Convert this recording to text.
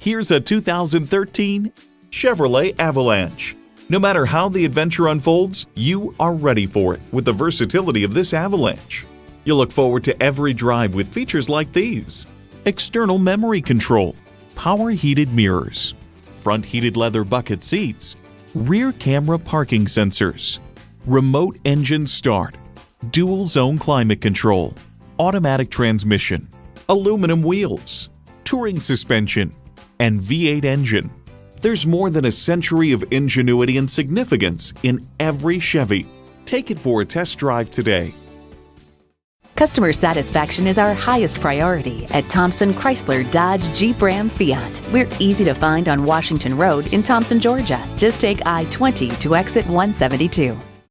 Here's a 2013 Chevrolet Avalanche. No matter how the adventure unfolds, you are ready for it with the versatility of this Avalanche. You'll look forward to every drive with features like these: external memory control, power heated mirrors, front heated leather bucket seats, rear camera parking sensors, remote engine start, dual zone climate control, automatic transmission, aluminum wheels, touring suspension, and V8 engine. There's more than a century of ingenuity and significance in every Chevy. Take it for a test drive today. Customer satisfaction is our highest priority at Thompson Chrysler Dodge Jeep Ram Fiat. We're easy to find on Washington Road in Thompson, Georgia. Just take I-20 to exit 172.